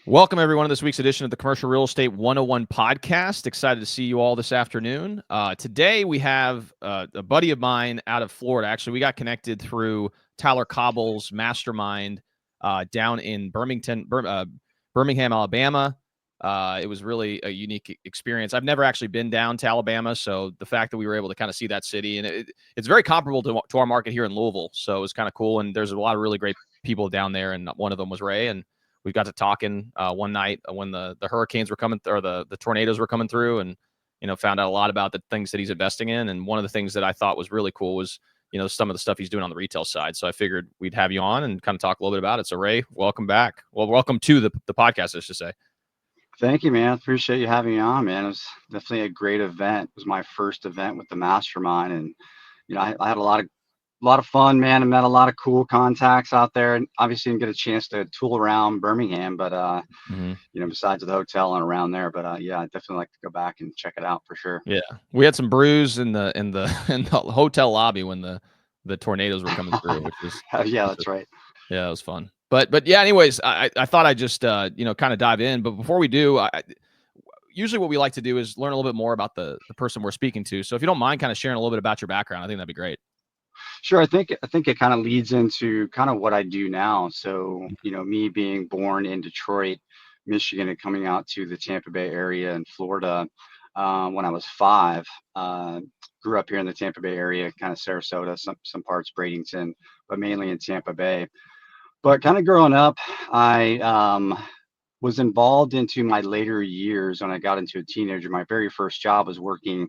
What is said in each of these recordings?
Welcome, everyone, to this week's edition of the Commercial Real Estate 101 podcast. Excited to see you all this afternoon. Today, we have a buddy of mine out of Florida. Actually, we got connected through Tyler Cobble's mastermind down in Birmingham, Alabama. It was really a unique experience. I've never actually been down to Alabama, so the fact that we were able to kind of see that city, and it's very comparable to our market here in Louisville, so it was kind of cool. And there's a lot of really great people down there, and one of them was Ray, and we got to talking one night when the hurricanes were coming or the tornadoes were coming through, and found out a lot about the things that he's investing in. And one of the things that I thought was really cool was some of the stuff he's doing on the retail side. So I figured we'd have you on and kind of talk a little bit about it. So Ray, welcome back. Well, welcome to the podcast, I should say. Thank you, man. Appreciate you having me on, man. It was definitely a great event. It was my first event with the mastermind, and I had a lot of fun, man. I met a lot of cool contacts out there, and obviously didn't get a chance to tool around Birmingham, but Mm-hmm. besides the hotel and around there. But yeah, I'd definitely like to go back and check it out for sure. Yeah, we had some brews in the in the hotel lobby when the tornadoes were coming through, Yeah, which that's right. yeah, it was fun. But yeah, anyways, I thought I'd just kind of dive in. But before we do, usually what we like to do is learn a little bit more about the person we're speaking to. So if you don't mind kind of sharing a little bit about your background, I think that'd be great. Sure. I think it kind of leads into kind of what I do now. So, me being born in Detroit, Michigan, and coming out to the Tampa Bay area in Florida when I was 5. Grew up here in the Tampa Bay area, kind of Sarasota, some parts Bradenton, but mainly in Tampa Bay. But kind of growing up, I was involved into my later years when I got into a teenager. My very first job was working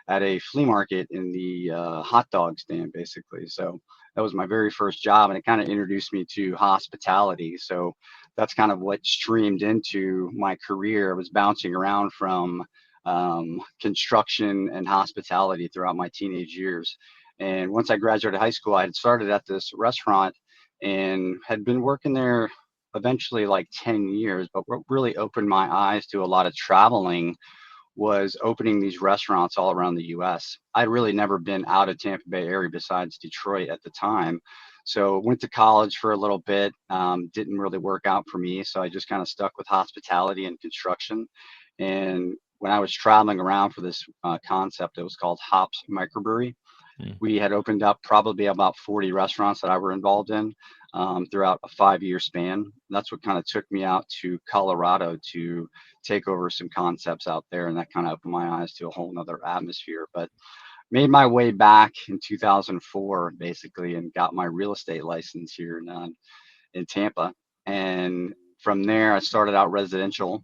at a flea market in the hot dog stand, basically. So that was my very first job, and it kind of introduced me to hospitality. So that's kind of what streamed into my career. I was bouncing around from construction and hospitality throughout my teenage years. And once I graduated high school, I had started at this restaurant and had been working there eventually like 10 years. But what really opened my eyes to a lot of traveling was opening these restaurants all around the US. I'd really never been out of Tampa Bay area besides Detroit at the time. So went to college for a little bit, didn't really work out for me. So I just kind of stuck with hospitality and construction. And when I was traveling around for this concept, it was called Hops Microbrewery. Mm. We had opened up probably about 40 restaurants that I were involved in throughout a 5-year span. That's what kind of took me out to Colorado to take over some concepts out there. And that kind of opened my eyes to a whole nother atmosphere. But made my way back in 2004, basically, and got my real estate license here in Tampa. And from there, I started out residential,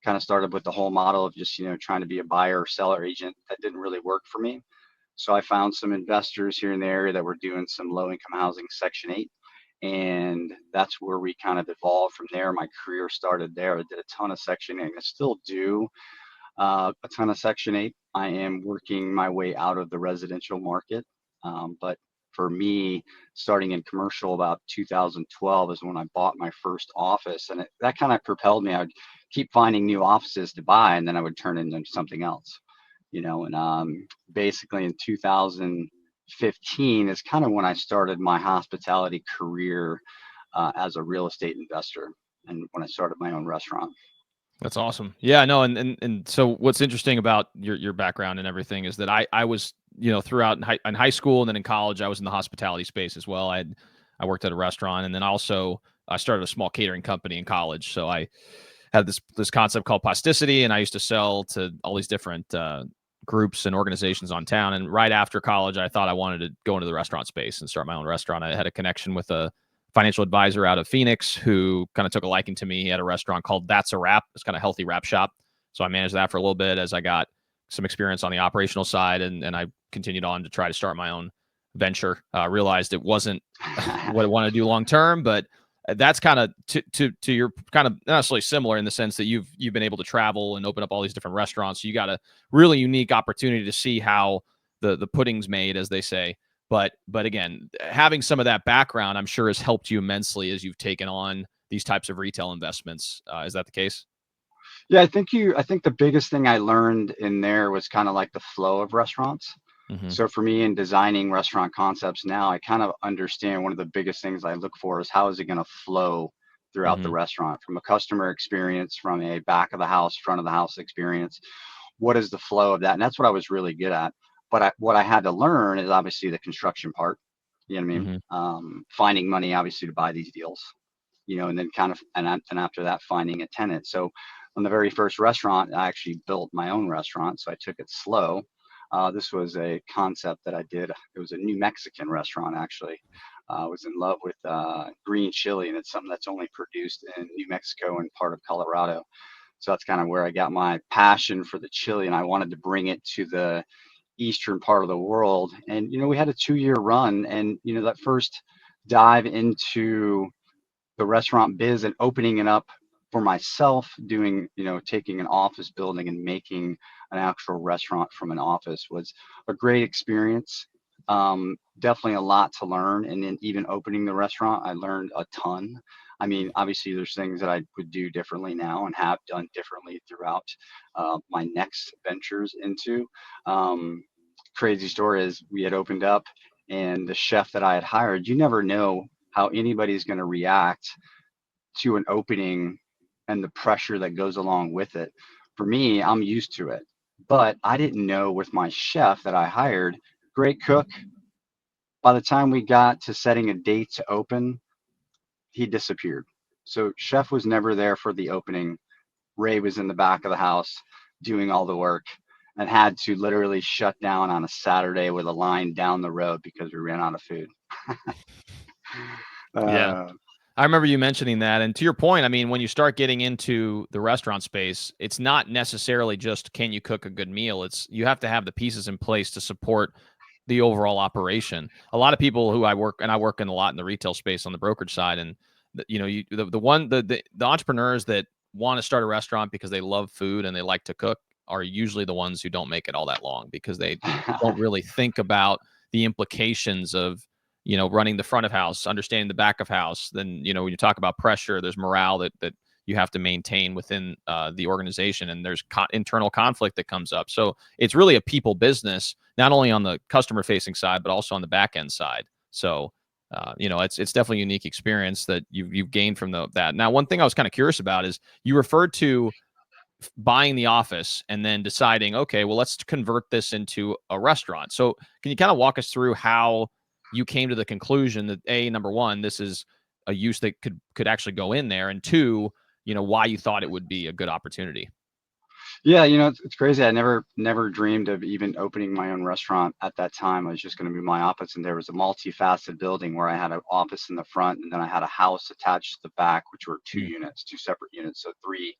kind of started with the whole model of just, trying to be a buyer or seller agent. That didn't really work for me. So I found some investors here in the area that were doing some low income housing, Section 8. And that's where we kind of evolved from there. My career started there. I did a ton of Section 8. I still do a ton of Section 8. I am working my way out of the residential market. But for me, starting in commercial about 2012 is when I bought my first office. And that kind of propelled me. I would keep finding new offices to buy, and then I would turn it into something else. And basically in 2015 is kind of when I started my hospitality career as a real estate investor, and when I started my own restaurant. That's awesome. Yeah, no, and so what's interesting about your background and everything is that I was throughout in high school and then in college I was in the hospitality space as well. I worked at a restaurant, and then also I started a small catering company in college. So I had this concept called plasticity, and I used to sell to all these different groups and organizations on town. And right after college, I thought I wanted to go into the restaurant space and start my own restaurant. I had a connection with a financial advisor out of Phoenix who kind of took a liking to me. He had a restaurant called That's a Wrap. It's kind of healthy wrap shop. So I managed that for a little bit as I got some experience on the operational side, and I continued on to try to start my own venture. Realized it wasn't what I wanted to do long term, but that's kind of to your kind of not necessarily similar in the sense that you've been able to travel and open up all these different restaurants. So you got a really unique opportunity to see how the pudding's made, as they say. But again, having some of that background, I'm sure, has helped you immensely as you've taken on these types of retail investments. Is that the case? Yeah, I think the biggest thing I learned in there was kind of like the flow of restaurants. Mm-hmm. So for me in designing restaurant concepts now, I kind of understand one of the biggest things I look for is how is it going to flow throughout the Hmm. restaurant, from a customer experience, from a back of the house, front of the house experience. What is the flow of that? And that's what I was really good at. But what I had to learn is obviously the construction part. You know what I mean? Hmm. Finding money obviously to buy these deals, and then kind of, and after that, finding a tenant. So on the very first restaurant, I actually built my own restaurant. So I took it slow. This was a concept that I did. It was a New Mexican restaurant, actually. I was in love with green chili, and it's something that's only produced in New Mexico and part of Colorado. So that's kind of where I got my passion for the chili, and I wanted to bring it to the eastern part of the world. And we had a 2-year run, and that first dive into the restaurant biz and opening it up for myself, doing, taking an office building and making an actual restaurant from an office was a great experience. Definitely a lot to learn. And then even opening the restaurant, I learned a ton. I mean, obviously, there's things that I would do differently now and have done differently throughout my next ventures into. Um, Crazy story is we had opened up, and the chef that I had hired, you never know how anybody's going to react to an opening and the pressure that goes along with it. For me, I'm used to it, but I didn't know with my chef that I hired, great cook. By the time we got to setting a date to open, he disappeared. So chef was never there for the opening. Ray was in the back of the house doing all the work and had to literally shut down on a Saturday with a line down the road because we ran out of food. Yeah. Uh, I remember you mentioning that. And to your point, I mean, when you start getting into the restaurant space, it's not necessarily just can you cook a good meal? It's you have to have the pieces in place to support the overall operation. A lot of people who I work in a lot in the retail space on the brokerage side, and the entrepreneurs that want to start a restaurant because they love food and they like to cook are usually the ones who don't make it all that long because they don't really think about the implications of running the front of house, understanding the back of house. Then when you talk about pressure, there's morale that you have to maintain within the organization, and there's internal conflict that comes up. So it's really a people business, not only on the customer facing side, but also on the back end side. So it's definitely a unique experience that you've gained from that. Now, one thing I was kind of curious about is you referred to buying the office and then deciding, okay, well, let's convert this into a restaurant. So can you kind of walk us through how you came to the conclusion that number one, this is a use that could actually go in there, and two, why you thought it would be a good opportunity? Yeah, it's crazy. I never dreamed of even opening my own restaurant at that time. I was just going to be my office, and there was a multifaceted building where I had an office in the front, and then I had a house attached to the back, which were two Mm, units, two separate units, so three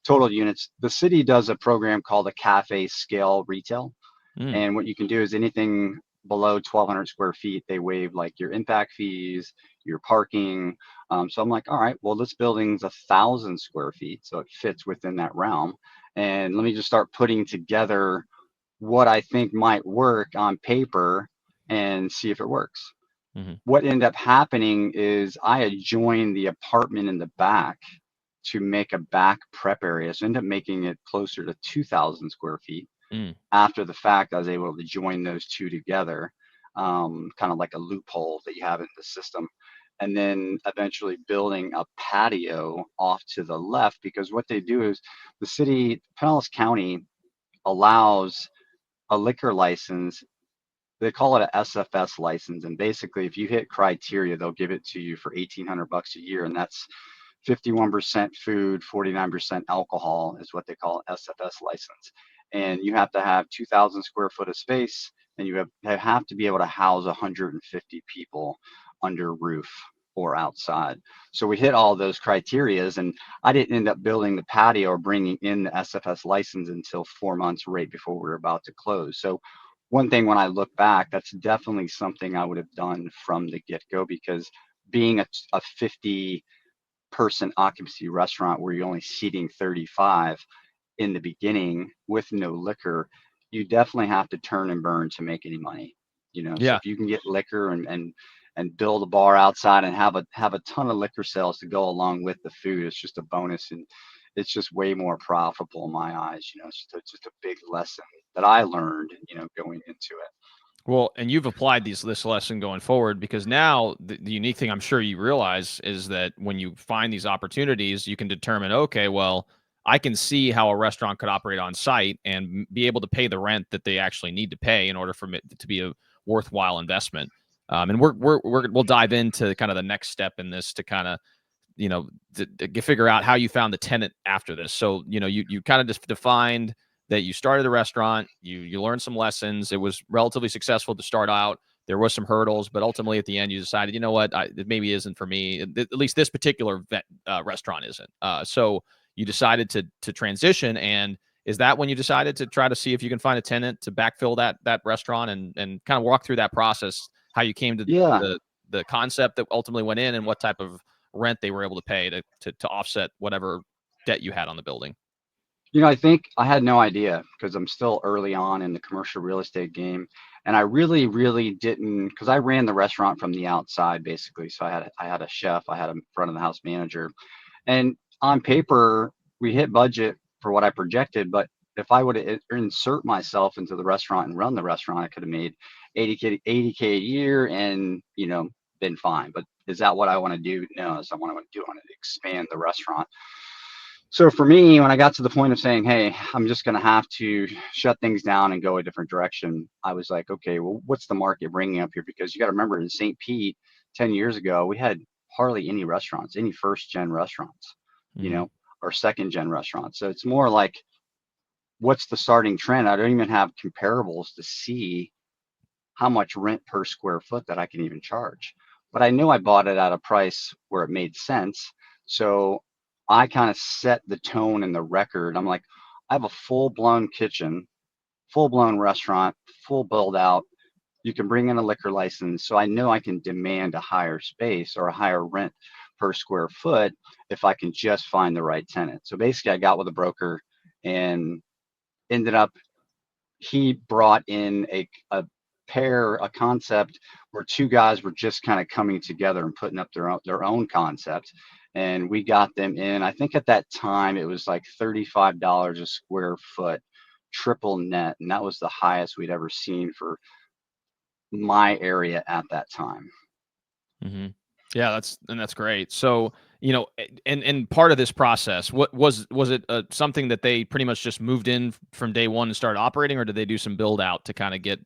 total units. The city does a program called a cafe scale retail, mm, and what you can do is anything below 1,200 square feet, they waive like your impact fees, your parking. So I'm like, all right, well, this building's 1,000 square feet, so it fits within that realm. And let me just start putting together what I think might work on paper and see if it works. mhm, What ended up happening is I had joined the apartment in the back to make a back prep area. So I ended up making it closer to 2,000 square feet. mm, After the fact, I was able to join those two together, kind of like a loophole that you have in the system. And then eventually building a patio off to the left, because what they do is the city, Pinellas County, allows a liquor license. They call it a SFS license, and basically, if you hit criteria, they'll give it to you for 1,800 bucks a year, and that's 51% food, 49% alcohol is what they call an SFS license. And you have to have 2,000 square foot of space, and have to be able to house 150 people under roof or outside. So we hit all those criterias, and I didn't end up building the patio or bringing in the SFS license until 4 months right before we were about to close. So one thing when I look back, that's definitely something I would have done from the get-go, because being a 50-person occupancy restaurant where you're only seating 35 in the beginning with no liquor, you definitely have to turn and burn to make any money. So yeah, if you can get liquor and build a bar outside and have a ton of liquor sales to go along with the food, it's just a bonus, and it's just way more profitable in my eyes. It's just a big lesson that I learned, going into it. Well, and you've applied this lesson going forward, because now the unique thing I'm sure you realize is that when you find these opportunities, you can determine, okay, well, I can see how a restaurant could operate on site and be able to pay the rent that they actually need to pay in order for it to be a worthwhile investment. And we'll dive into kind of the next step in this to kind of, to figure out how you found the tenant after this. So, you kind of just defined that you started the restaurant, you learned some lessons. It was relatively successful to start out. There was some hurdles, but ultimately at the end, you decided, you know what, it maybe isn't for me. At least this particular restaurant isn't. So you decided to transition. And is that when you decided to try to see if you can find a tenant to backfill that restaurant, and kind of walk through that process, how you came to Yeah. the concept that ultimately went in, and what type of rent they were able to pay to offset whatever debt you had on the building? I think I had no idea because I'm still early on in the commercial real estate game, and I really, really didn't, because I ran the restaurant from the outside basically. So I had a chef, I had a front of the house manager, and on paper we hit budget for what I projected. But if I would have insert myself into the restaurant and run the restaurant, I could have made 80K a year, and been fine. But is that what I want to do? No, that's not what I want to do. I want to expand the restaurant. So for me, when I got to the point of saying, "Hey, I'm just going to have to shut things down and go a different direction," I was like, "Okay, well, what's the market bringing up here?" Because you got to remember, in St. Pete, 10 years ago, we had hardly any restaurants, any first gen restaurants, you Mm-hmm. know, or second gen restaurants. So it's more like, what's the starting trend? I don't even have comparables to see how much rent per square foot that I can even charge. But I knew I bought it at a price where it made sense. So I kind of set the tone and the record. I'm like, I have a full blown kitchen, full blown restaurant, full build out. You can bring in a liquor license. So I know I can demand a higher space or a higher rent per square foot if I can just find the right tenant. So basically, I got with a broker and ended up, he brought in a concept where two guys were just kind of coming together and putting up their own concept, and we got them in. I think at that time it was like $35 a square foot, triple net, and that was the highest we'd ever seen for my area at that time. Mm-hmm. Yeah, that's great. So, and part of this process, what was it something that they pretty much just moved in from day one and started operating, or did they do some build out to kind of get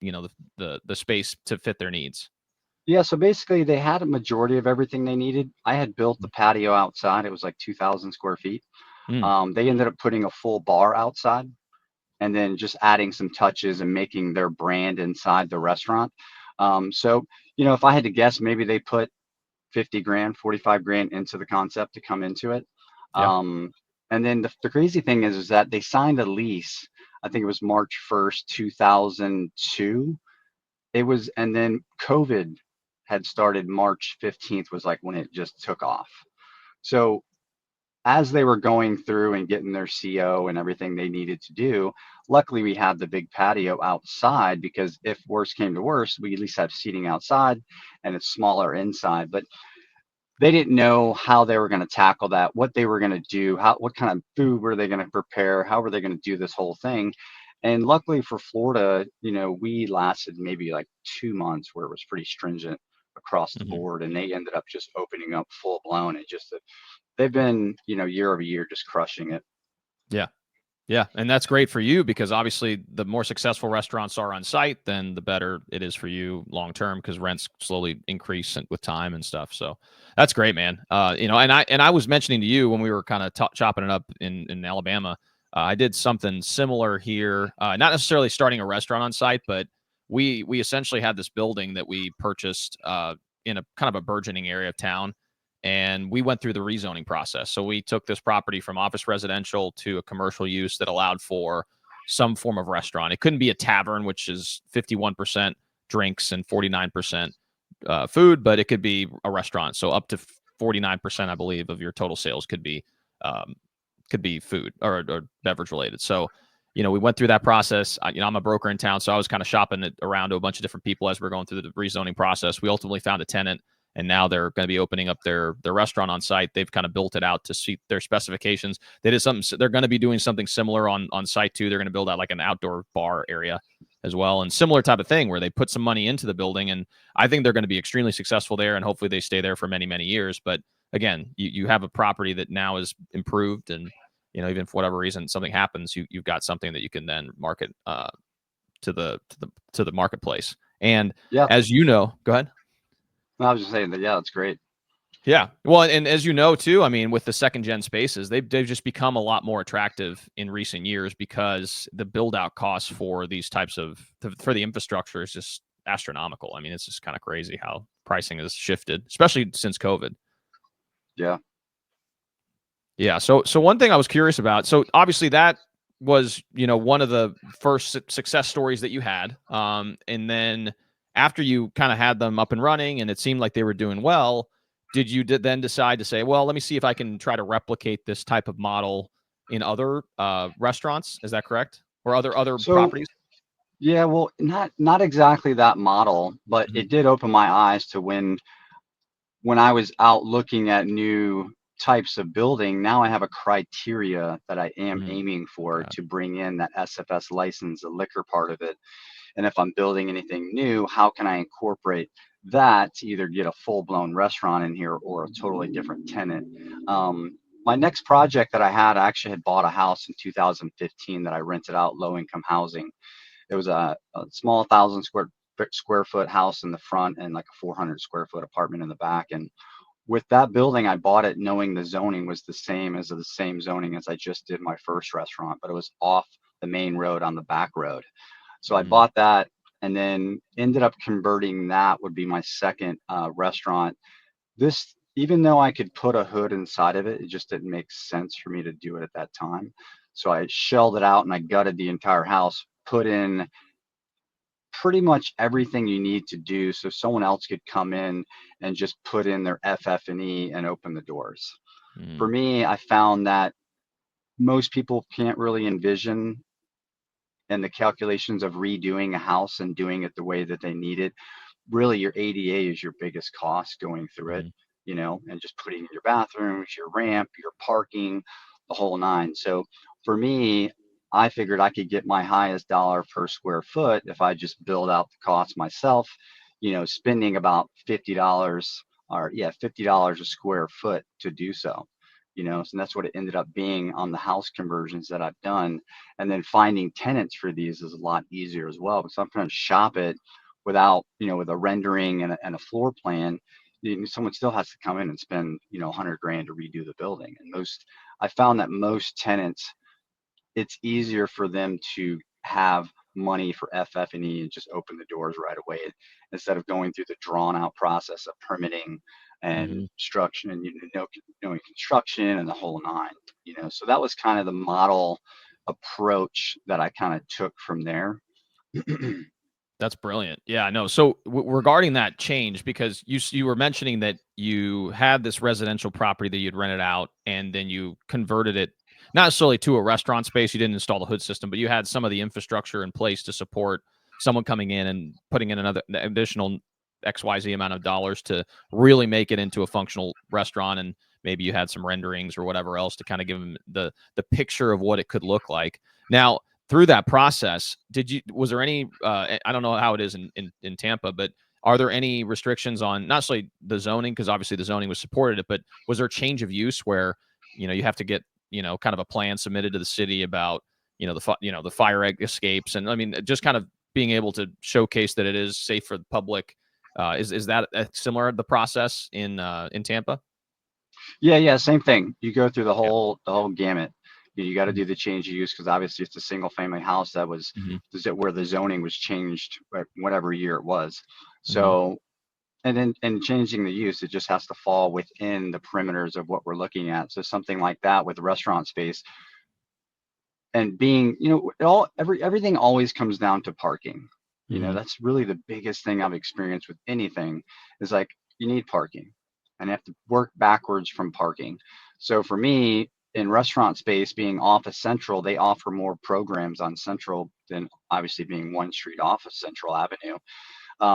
the space to fit their needs? Yeah, so basically they had a majority of everything they needed. I had built the patio outside. It was like 2,000 square feet. Mm, They ended up putting a full bar outside, and then just adding some touches and making their brand inside the restaurant. So, if I had to guess, maybe they put 50 grand, 45 grand into the concept to come into it. yeah. Um, and then the crazy thing is that they signed a lease. I think it was March 1st, 2002. And then COVID had started March 15th, was like when it just took off. So as they were going through and getting their CO and everything they needed to do, luckily we had the big patio outside, because if worse came to worse, we at least have seating outside and it's smaller inside. But they didn't know how they were going to tackle that, what they were going to do, what kind of food were they going to prepare, how were they going to do this whole thing. And luckily for Florida, we lasted maybe like 2 months where it was pretty stringent across the Hmm. board, and they ended up just opening up full blown. And just they've been, year over year, just crushing it. Yeah. Yeah, and that's great for you, because obviously the more successful restaurants are on site, then the better it is for you long term, because rents slowly increase with time and stuff. So that's great, man. And I was mentioning to you when we were kind of chopping it up in Alabama, I did something similar here. Not necessarily starting a restaurant on site, but we essentially had this building that we purchased in a kind of a burgeoning area of town, and we went through the rezoning process. So we took this property from office residential to a commercial use that allowed for some form of restaurant. It couldn't be a tavern, which is 51% drinks and 49% food, but it could be a restaurant. So up to 49%, I believe, of your total sales um, could be food or beverage related. So, we went through that process. I'm a broker in town, so I was kind of shopping it around to a bunch of different people as we are going through the rezoning process. We ultimately found a tenant, and now they're going to be opening up their restaurant on site. They've kind of built it out to suit their specifications. They did something. They're going to be doing something similar on site too. They're going to build out like an outdoor bar area as well, and similar type of thing where they put some money into the building, and I think they're going to be extremely successful there, and hopefully they stay there for many, many years. But again, you have a property that now is improved, and even for whatever reason something happens, you've got something that you can then market to the marketplace. And Yeah, as you know, go ahead. I was just saying that. Yeah, it's great. Yeah. Well, and as you know too, I mean, with the second gen spaces, they've just become a lot more attractive in recent years because the build out costs for these types of for the infrastructure is just astronomical. I mean, it's just kind of crazy how pricing has shifted, especially since COVID. Yeah. Yeah. So one thing I was curious about. So obviously that was one of the first success stories that you had. And then after you kind of had them up and running, and it seemed like they were doing well, did you then decide to say, well, let me see if I can try to replicate this type of model in other restaurants? Is that correct? Or other So properties? yeah, well, not exactly that model, but Hmm. it did open my eyes to when I was out looking at new types of building. Now I have a criteria that I am Hmm. aiming for Okay. to bring in that SFS license, the liquor part of it. And if I'm building anything new, how can I incorporate that to either get a full blown restaurant in here or a totally different tenant? My next project that I actually had bought a house in 2015 that I rented out low income housing. It was a small 1,000 square foot house in the front and like a 400 square foot apartment in the back. And with that building, I bought it knowing the zoning was the same zoning as I just did my first restaurant, but it was off the main road on the back road. So I Hmm. bought that and then ended up converting that would be my second restaurant. This, even though I could put a hood inside of it, it just didn't make sense for me to do it at that time. So I shelled it out and I gutted the entire house, put in pretty much everything you need to do so someone else could come in and just put in their FF&E and open the doors. For Hmm. me, I found that most people can't really envision and the calculations of redoing a house and doing it the way that they need it. Really, your ADA is your biggest cost going through it, Hmm. and just putting in your bathrooms, your ramp, your parking, the whole nine. So for me, I figured I could get my highest dollar per square foot if I just build out the cost myself, spending about $50 or yeah, $50 a square foot to do so. So that's what it ended up being on the house conversions that I've done. And then finding tenants for these is a lot easier as well, because sometimes shop it without, with a rendering and a floor plan. Someone still has to come in and spend, 100 grand to redo the building. And I found that most tenants, it's easier for them to have money for FF&E and just open the doors right away instead of going through the drawn out process of permitting and Hmm. construction and knowing construction and the whole nine. So that was kind of the model approach that I kind of took from there. That's brilliant. Yeah, no. So regarding that change, because you were mentioning that you had this residential property that you'd rented out, and then you converted it not necessarily to a restaurant space. You didn't install the hood system, but you had some of the infrastructure in place to support someone coming in and putting in another additional XYZ amount of dollars to really make it into a functional restaurant. And maybe you had some renderings or whatever else to kind of give them the picture of what it could look like. Now, through that process, was there any I don't know how it is in Tampa, but are there any restrictions on not necessarily the zoning, because obviously the zoning was supported it, but was there change of use where you have to get kind of a plan submitted to the city about the fire escapes, and I mean just kind of being able to showcase that it is safe for the public? Is that similar the process in Tampa? Yeah, yeah, same thing. You go through the Yeah. whole gamut. You got to Mhm. do the change of use because obviously it's a single family house that was Mhm. where the zoning was changed whatever year it was. Mhm. So and then and changing the use, it just has to fall within the perimeters of what we're looking at. So something like that with restaurant space and being, everything always comes down to parking. Mhm. That's really the biggest thing I've experienced with anything is like you need parking and you have to work backwards from parking. So for me, in restaurant space being off of Central, they offer more programs on Central than obviously being one street off of Central Avenue,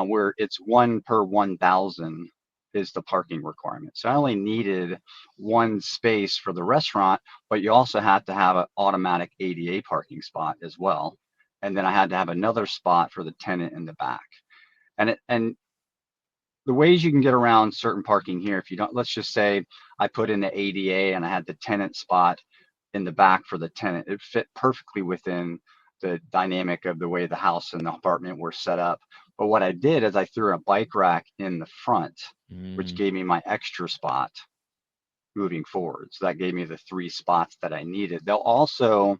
where it's 1 per 1,000 is the parking requirement. So I only needed one space for the restaurant, but you also have to have an automatic ADA parking spot as well. and then I had to have another spot for the tenant in the back. And the ways you can get around certain parking here, if you don't, let's just say I put in the ADA and I had the tenant spot in the back for the tenant, it fit perfectly within the dynamic of the way the house and the apartment were set up. But what I did is I threw a bike rack in the front, which Mm, gave me my extra spot moving forward. So that gave me the 3 spots that I needed. They'll also,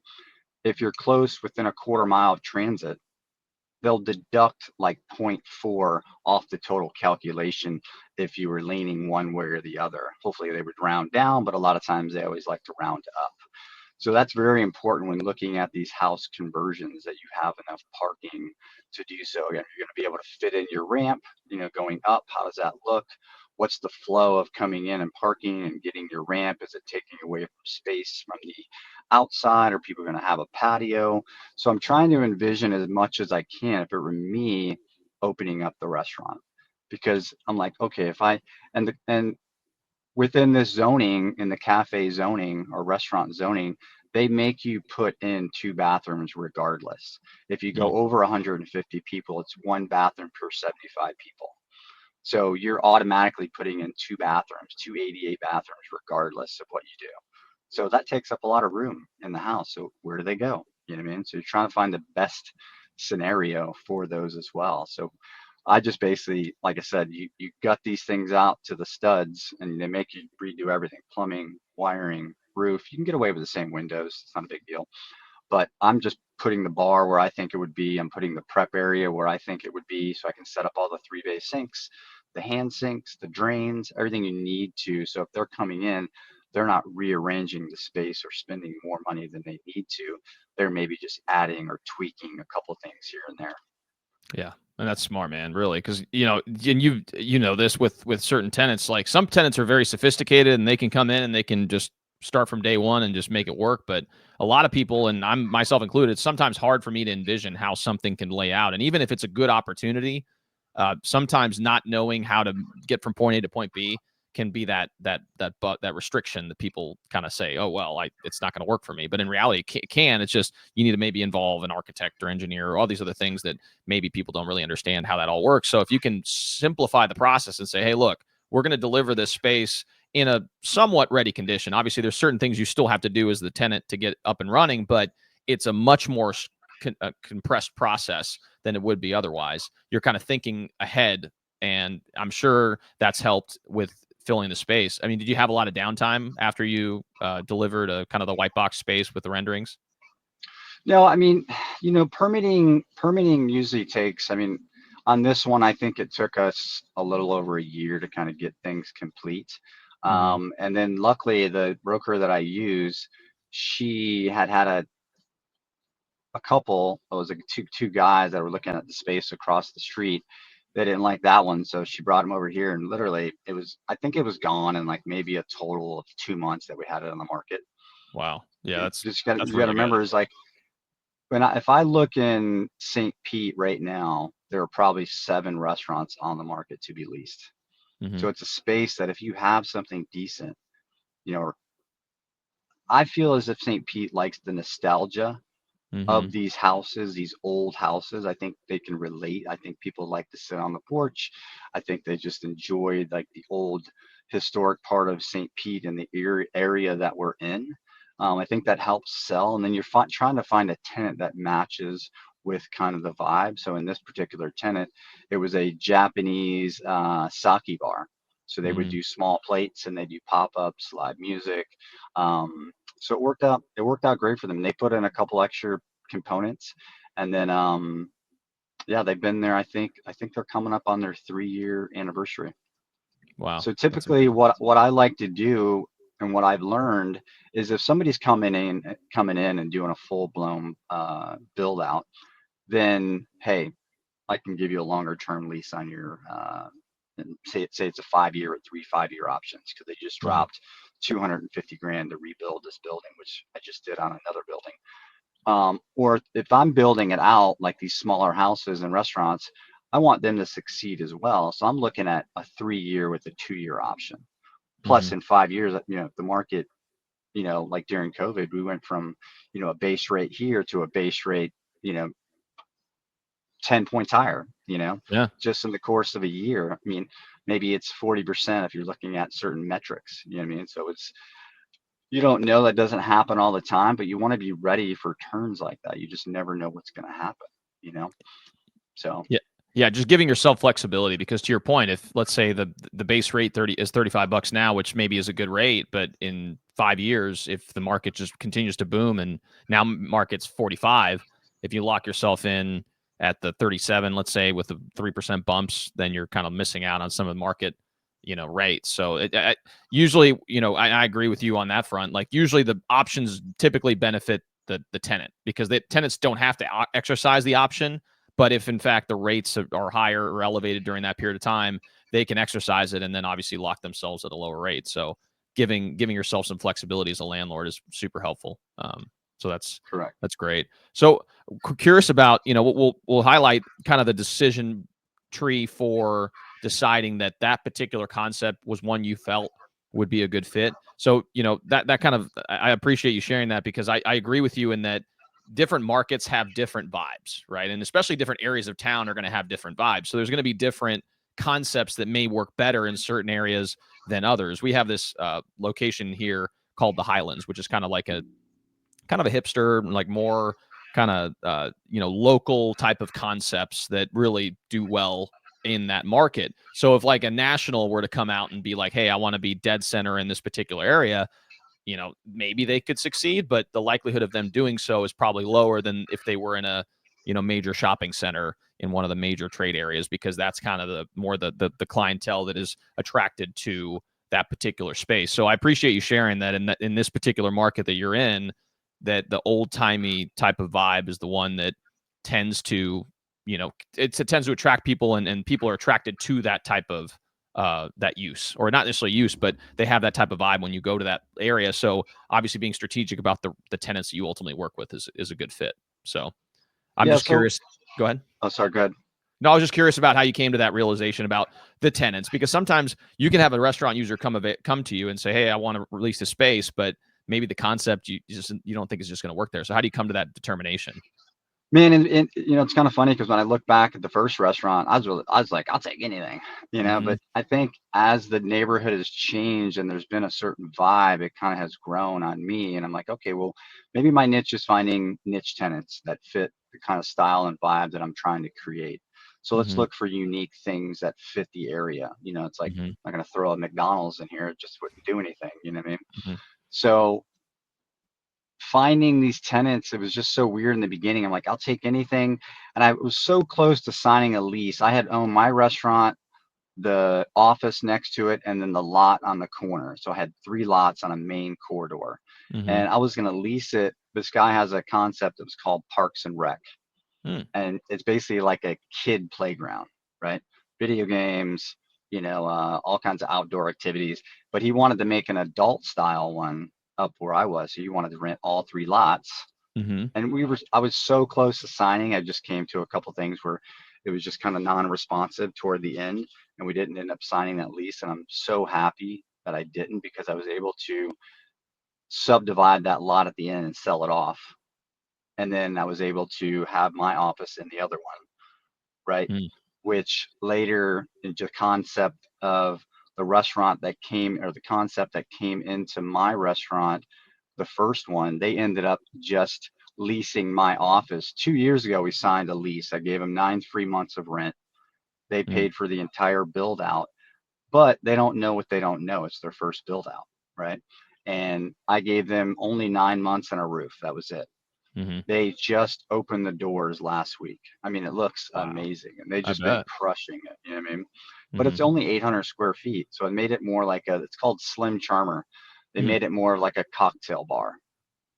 if you're close within a quarter mile of transit, they'll deduct like zero point 0.4 off the total calculation if you were leaning one way or the other. Hopefully they would round down, but a lot of times they always like to round up. So that's very important when looking at these house conversions, that you have enough parking to do so. Again, you're going to be able to fit in your ramp, going up. How does that look? What's the flow of coming in and parking and getting your ramp? Is it taking away from space from the outside? Are people going to have a patio? So I'm trying to envision as much as I can, if it were me opening up the restaurant, because I'm like, okay, if I, and within this zoning, in the cafe zoning or restaurant zoning, they make you put in 2 bathrooms regardless. If you mm, go over 150 people, it's 1 bathroom per 75 people. So you're automatically putting in 2 bathrooms, 288 bathrooms, regardless of what you do. So that takes up a lot of room in the house. So where do they go? You know what I mean? So you're trying to find the best scenario for those as well. So I just basically, like I said, you gut these things out to the studs and they make you redo everything: plumbing, wiring, roof. You can get away with the same windows. It's not a big deal. But I'm just putting the bar where I think it would be. I'm putting the prep area where I think it would be, so I can set up all the 3-bay sinks, the hand sinks, the drains, everything you need to. So if they're coming in, they're not rearranging the space or spending more money than they need to. They're maybe just adding or tweaking a couple things here and there. yeah, and that's smart, man. Really, because and you know this with certain tenants. Like some tenants are very sophisticated, and they can come in and they can just start from day one and just make it work. But a lot of people, and I'm myself included, it's sometimes hard for me to envision how something can lay out. And even if it's a good opportunity, sometimes not knowing how to get from point A to point B can be that restriction that people kind of say, oh well, it's not going to work for me. But in reality, it can. It's just you need to maybe involve an architect or engineer or all these other things that maybe people don't really understand how that all works. So if you can simplify the process and say, hey, look, we're going to deliver this space in a somewhat ready condition. Obviously, there's certain things you still have to do as the tenant to get up and running, but it's a much more compressed process than it would be otherwise. You're kind of thinking ahead, and I'm sure that's helped with filling the space. I mean, did you have a lot of downtime after you delivered a kind of the white box space with the renderings? No, I mean, permitting usually takes, I mean, on this one, I think it took us a little over a year to kind of get things complete. Mm-hmm. And then luckily, the broker that I use, she had a couple, it was like two guys that were looking at the space across the street. They didn't like that one, so she brought him over here, and literally, I think it was gone in like maybe a total of 2 months that we had it on the market. Wow. Yeah, Just got that's you got to really good. remember, is like, if I look in St. Pete right now, there are probably 7 restaurants on the market to be leased. Mm-hmm. So it's a space that if you have something decent, you know, I feel as if St. Pete likes the nostalgia Mm-hmm. of these houses, these old houses. I think they can relate. I think people like to sit on the porch. I think they just enjoy like the old historic part of St. Pete and the area that we're in. I think that helps sell. And then you're trying to find a tenant that matches with kind of the vibe. So in this particular tenant, it was a Japanese sake bar. So they would Mm-hmm. do small plates and they do pop-ups, live music. So it worked out. It worked out great for them. They put in a couple extra components, and then yeah, they've been there. I think they're coming up on their 3-year anniversary. Wow. So That's typically, amazing. what I like to do and what I've learned is, if somebody's coming in and doing a full blown build out, then hey, I can give you a longer term lease on your and say it's a 5-year or 3 5-year options, because they just Mm-hmm. dropped 250 grand to rebuild this building, which I just did on another building. Or if I'm building it out like these smaller houses and restaurants, I want them to succeed as well. So I'm looking at a 3-year with a 2-year option. Mm-hmm. Plus, in 5 years, the market, like during COVID, we went from, a base rate here to a base rate, you know, 10 points higher, Yeah. just in the course of a year. I mean, maybe it's 40% if you're looking at certain metrics, you know what I mean? So you don't know, that doesn't happen all the time, but you want to be ready for turns like that. You just never know what's going to happen, you know? So, Yeah. Yeah, just giving yourself flexibility, because to your point, if let's say the base rate 30 is $35 now, which maybe is a good rate, but in 5 years, if the market just continues to boom and now market's 45, if you lock yourself in at the 37, let's say with the 3% bumps, then you're kind of missing out on some of the market, rates. So usually, I agree with you on that front. Like usually the options typically benefit the tenant, because the tenants don't have to exercise the option. But if in fact the rates are higher or elevated during that period of time, they can exercise it and then obviously lock themselves at a lower rate. So giving yourself some flexibility as a landlord is super helpful. So correct. that's great. So curious about, we'll highlight kind of the decision tree for deciding that particular concept was one you felt would be a good fit. So that kind of, I appreciate you sharing that, because I agree with you in that different markets have different vibes, right? And especially different areas of town are going to have different vibes. So there's going to be different concepts that may work better in certain areas than others. We have this location here called the Highlands, which is kind of like a hipster, like more kind of local type of concepts that really do well in that market. So if like a national were to come out and be like, hey, I want to be dead center in this particular area, maybe they could succeed, but the likelihood of them doing so is probably lower than if they were in a, major shopping center in one of the major trade areas, because that's kind of the clientele that is attracted to that particular space. So I appreciate you sharing that in this particular market that you're in, that the old timey type of vibe is the one that tends to, it tends to attract people, and people are attracted to that type of that use, or not necessarily use, but they have that type of vibe when you go to that area. So obviously being strategic about the tenants that you ultimately work with is a good fit. So I'm Yeah. just So, curious. Go ahead. oh, sorry, go ahead. No, I was just curious about how you came to that realization about the tenants, because sometimes you can have a restaurant user come to you and say, hey, I want to release the space, but maybe the concept you don't think is just going to work there. So how do you come to that determination? Man, and it's kind of funny because when I look back at the first restaurant, I was like, I'll take anything, Mm-hmm. But I think as the neighborhood has changed and there's been a certain vibe, it kind of has grown on me, and I'm like, okay, well, maybe my niche is finding niche tenants that fit the kind of style and vibe that I'm trying to create. So let's Mm-hmm. look for unique things that fit the area. It's like Mm-hmm. I'm not gonna throw a McDonald's in here; it just wouldn't do anything. You know what I mean? Mm-hmm. So finding these tenants, it was just so weird in the beginning. I'm like, I'll take anything. And I was so close to signing a lease. I had owned my restaurant, the office next to it, and then the lot on the corner. So I had 3 lots on a main corridor. Mm-hmm. And I was going to lease it. This guy has a concept that was called Parks and Rec. Mm. And it's basically like a kid playground, right? Video games, all kinds of outdoor activities. But he wanted to make an adult style one up where I was. So he wanted to rent all 3 lots. Mm-hmm. And I was so close to signing. I just came to a couple things where it was just kind of non-responsive toward the end, and we didn't end up signing that lease. And I'm so happy that I didn't, because I was able to subdivide that lot at the end and sell it off. And then I was able to have my office in the other one, right? Mm. Which later into concept of the restaurant that came, or the concept that came into my restaurant, the first one, they ended up just leasing my office. 2 years ago, we signed a lease. I gave them 9 free months of rent. They Mm. paid for the entire build out, but they don't know what they don't know. It's their first build out, right? And I gave them only 9 months and a roof. That was it. Mm-hmm. They just opened the doors last week. I mean, it looks Wow. amazing, and they've I just been bet. crushing it. You know what I mean? But Mm-hmm. it's only 800 square feet, so it made it more like it's called Slim Charmer. They Mm. made it more like a cocktail bar,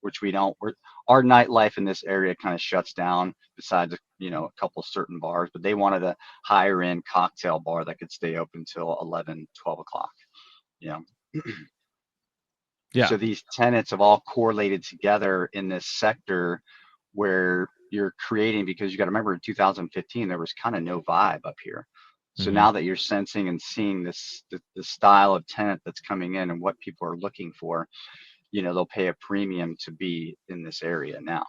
which we don't. Our nightlife in this area kind of shuts down. Besides, a couple certain bars, but they wanted a higher end cocktail bar that could stay open till 11, 12 o'clock. You know. Yeah. So these tenants have all correlated together in this sector where you're creating, because you got to remember in 2015 there was kind of no vibe up here. So Mm-hmm. now that you're sensing and seeing the style of tenant that's coming in and what people are looking for, they'll pay a premium to be in this area now.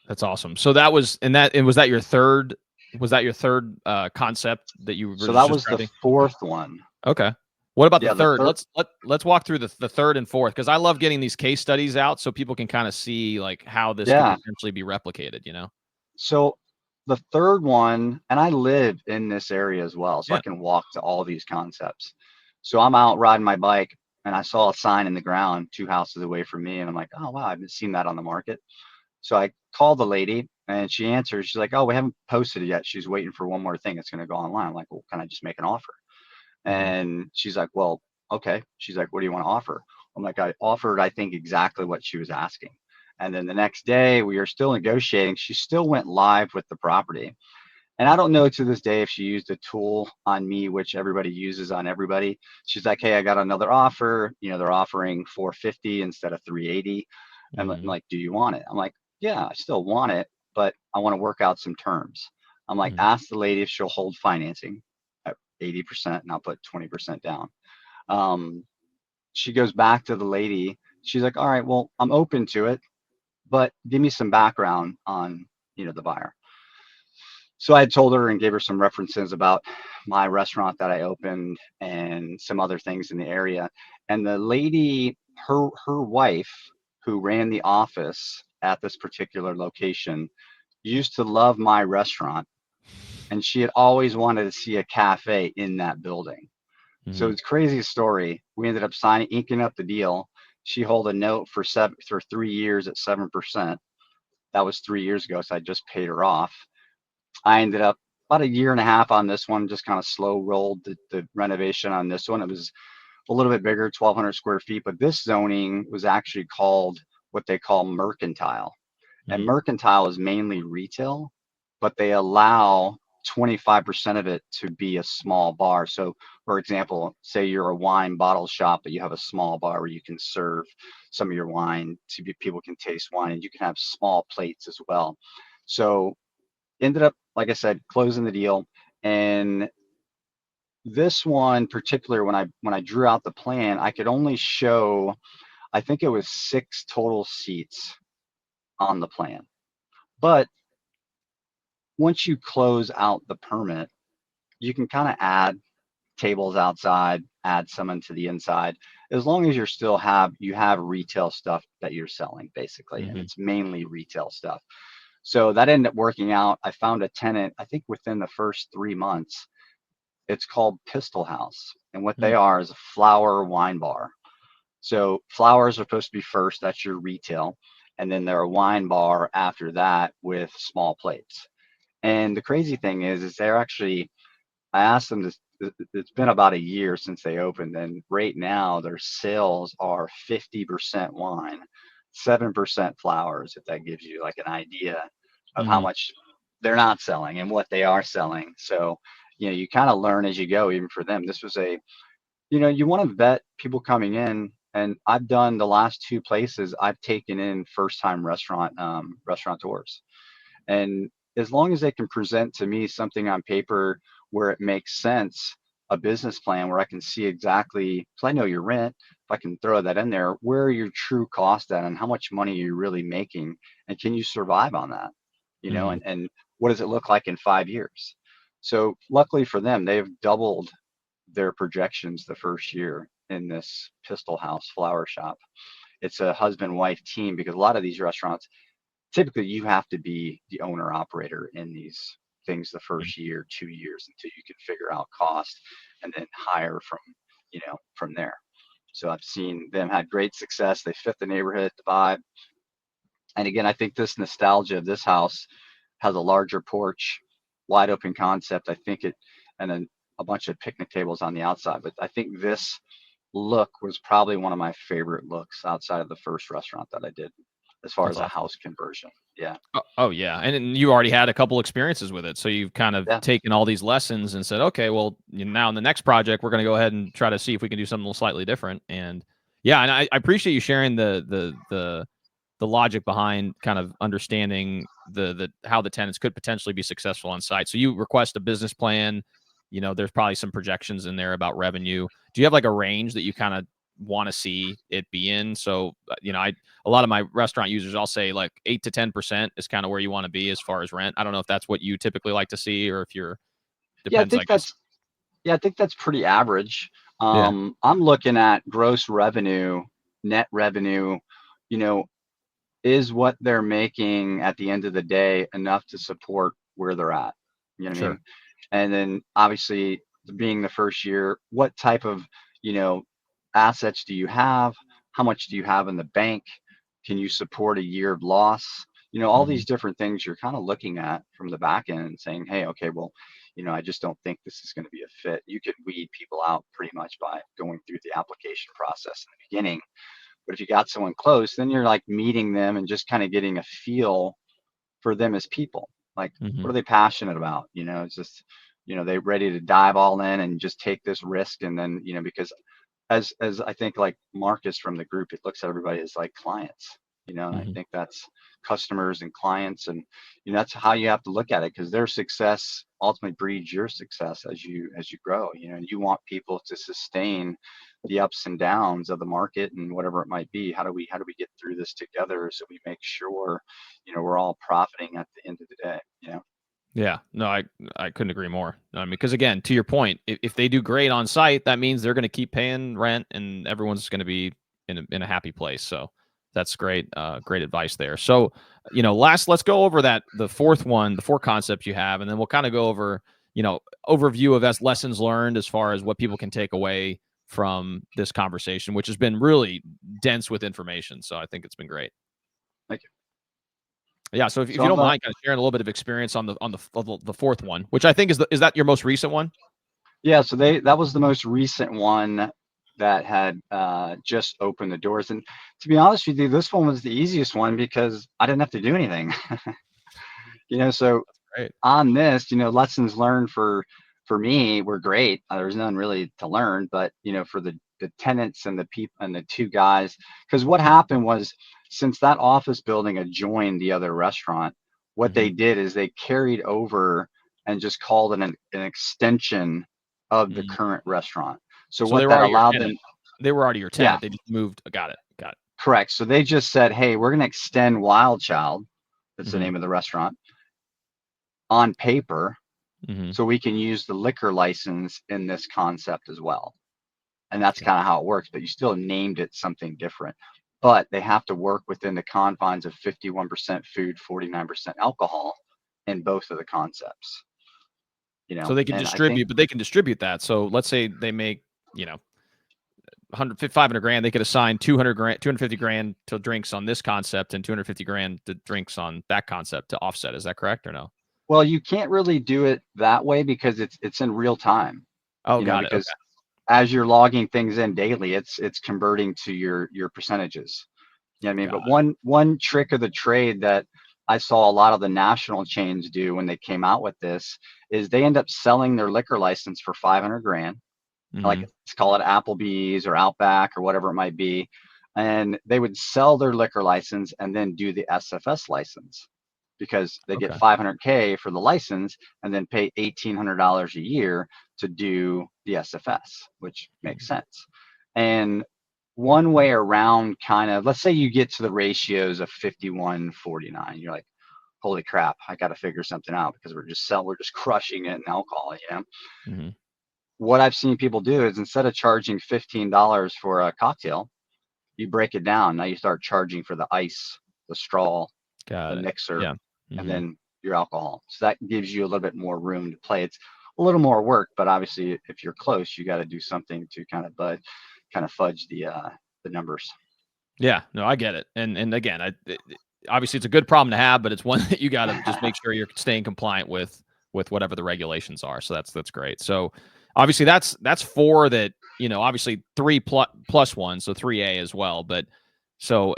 That's awesome. So that was, and was that your third Was that your third concept that you were So just that was the describing? fourth one. Okay. What about the Yeah, the third? third. Let's walk through the third and fourth, because I love getting these case studies out so people can kind of see like how this could Yeah. potentially be replicated, you know? So the third one, and I live in this area as well, so I Yeah. can walk to all these concepts. So I'm out riding my bike and I saw a sign in the ground 2 houses away from me, and I'm like, oh wow, I haven't seen that on the market. So I called the lady and she answers. She's like, oh, we haven't posted it yet. She's waiting for one more thing. It's going to go online. I'm like, well, can I just make an offer? Hmm. And she's like, well, okay. She's like, what do you want to offer? I'm like, I offered, I think, exactly what she was asking. And then the next day, we are still negotiating. She still went live with the property. And I don't know to this day if she used a tool on me, which everybody uses on everybody. She's like, hey, I got another offer. You know, they're offering 450 instead of 380. And I'm Hmm. like, do you want it? I'm like, yeah, I still want it, but I want to work out some terms. I'm like, Hmm. ask the lady if she'll hold financing at 80% and I'll put 20% down. Um, she goes back to the lady. She's like, all right, well, I'm open to it, but give me some background on, the buyer. So I had told her and gave her some references about my restaurant that I opened and some other things in the area. And the lady, her wife, who ran the office at this particular location, used to love my restaurant, and she had always wanted to see a cafe in that building. So Hmm. it's a crazy story. We ended up signing, inking up the deal. She held a note for 3 years at 7%. That was 3 years ago, so I just paid her off. I ended up about a year and a half on this one, just kind of slow rolled the renovation on this one. It was a little bit bigger, 1,200 square feet, but this zoning was actually called what they call mercantile. And Hmm. mercantile is mainly retail, but they allow 25% of it to be a small bar. So, for example, say you're a wine bottle shop, but you have a small bar where you can serve some of your wine to be, people can taste wine, and you can have small plates as well. So ended up, like I said, closing the deal. And this one particular, when I drew out the plan, I could only show, I think it was 6 total seats on the plan. But once you close out the permit, you can kind of add tables outside, add some into the inside, as long as you have retail stuff that you're selling basically, and Hmm. it's mainly retail stuff. So that ended up working out. I found a tenant, I think within the first 3 months. It's called Pistol House. And what they Hmm. are is a flower wine bar. So flowers are supposed to be first, that's your retail. And then they're a wine bar after that with small plates. And the crazy thing is they're actually, I asked them this, it's been about a year since they opened. And right now their sales are 50% wine, 7% flowers, if that gives you like an idea of how Hmm. much they're not selling and what they are selling. So, you kind of learn as you go, even for them. This was you want to vet people coming in. And I've done the last two places, I've taken in first time restaurateurs. And as long as they can present to me something on paper where it makes sense, a business plan where I can see exactly, because I know your rent, if I can throw that in there, where are your true costs at and how much money are you really making? And can you survive on that? Hmm. And what does it look like in 5 years? So luckily for them, they've doubled their projections the first year in this Pistol House flower shop. It's a husband wife team, because a lot of these restaurants, typically you have to be the owner operator in these things the first year, 2 years, until you can figure out cost and then hire from there. So I've seen them had great success. They fit the neighborhood, the vibe. And again, I think this nostalgia of this house has a larger porch, wide open concept. I think it, and then a bunch of picnic tables on the outside. But I think this look was probably one of my favorite looks outside of the first restaurant that I did, as far That's as a awesome. house conversion. Yeah. Oh, yeah, and then you already had a couple experiences with it, so you've kind of Yeah. taken all these lessons and said, okay, well, now in the next project, we're going to go ahead and try to see if we can do something slightly different. And yeah, and I appreciate you sharing the logic behind kind of understanding the how the tenants could potentially be successful on site. So you request a business plan. There's probably some projections in there about revenue. Do you have like a range that you kind of want to see it be in. So, a lot of my restaurant users, I'll say like 8 to 10% is kind of where you want to be as far as rent. I don't know if that's what you typically like to see, or if you're, Yeah, depends, I guess. I think that's pretty average. Yeah, I'm looking at gross revenue, net revenue, you know, is what they're making at the end of the day enough to support where they're at? You know what I sure. mean? And then obviously being the first year, what type of, you know, assets do you have? How much do you have in the bank? Can you support a year of loss? All Hmm. these different things you're kind of looking at from the back end and saying, hey, okay, well, I just don't think this is going to be a fit. You could weed people out pretty much by going through the application process in the beginning. But if you got someone close, then you're like meeting them and just kind of getting a feel for them as people. Like, Hmm. what are they passionate about? It's just, they ready to dive all in and just take this risk. And then, because as I think like Marcus from the group, it looks at everybody as like clients, and I Hmm. think that's customers and clients. And, that's how you have to look at it, because their success ultimately breeds your success as you grow, and you want people to sustain the ups and downs of the market and whatever it might be. How do we get through this together so we make sure, we're all profiting at the end of the day. Yeah, no, I couldn't agree more. I mean, because again, to your point, if they do great on site, that means they're going to keep paying rent, and everyone's going to be in a happy place. So that's great, great advice there. So, let's go over the fourth one, the four concepts you have, and then we'll kind of go over, overview of as lessons learned as far as what people can take away from this conversation, which has been really dense with information. So I think it's been great. Thank you. Yeah, so if So you I'm don't mind kind of sharing a little bit of experience on the fourth one, which I think is that your most recent one? Yeah, so that was the most recent one that had just opened the doors. And to be honest with you, this one was the easiest one because I didn't have to do anything. So Right. on this, lessons learned for me were great. There's none really to learn, but for the tenants and the people and the two guys, because what happened was, since that office building adjoined the other restaurant, what Hmm. they did is they carried over and just called it an extension of the Mm. current restaurant. So So they what were that already your allowed tenant. them, They were already your yeah, tenant. They just moved. Got it. Got it. correct. So they just said, hey, we're going to extend Wild Child, that's the Hmm. name of the restaurant, on paper, Hmm. so we can use the liquor license in this concept as well. And that's Got kind of how it works, but you still named it something different. But they have to work within the confines of 51% food, 49% alcohol in both of the concepts, So they can and I think, distribute, but they can distribute that. So let's say they make, 100, 500 grand, they could assign 200 grand, 250 grand to drinks on this concept and 250 grand to drinks on that concept to offset. Is that correct or no? well, you can't really do it that way because it's in real time, Oh, got it. Okay. because as you're logging things in daily, it's converting to your percentages. You know what I mean? Got But one trick of the trade that I saw a lot of the national chains do when they came out with this is they end up selling their liquor license for 500 grand. it. Like, Hmm. let's call it Applebee's or Outback or whatever it might be. And they would sell their liquor license and then do the SFS license, because they get Okay. 500K for the license and then pay $1,800 a year to do the SFS, which makes sense. And one way around, kind of, let's say you get to the ratios of 51-49, you're like, holy crap, I got to figure something out because we're just crushing it in alcohol. Hmm. What I've seen people do is, instead of charging $15 for a cocktail, you break it down. Now you start charging for the ice, the straw, the Got it. mixer, Yeah. and Hmm. then your alcohol. So that gives you a little bit more room to play. It's a little more work, but obviously if you're close, you got to do something to kind of fudge the numbers. Yeah. No, I get it. And again, obviously it's a good problem to have, but it's one that you got to just make sure you're staying compliant with whatever the regulations are. So that's great. So obviously that's four that, obviously three plus one, so 3A as well. But so,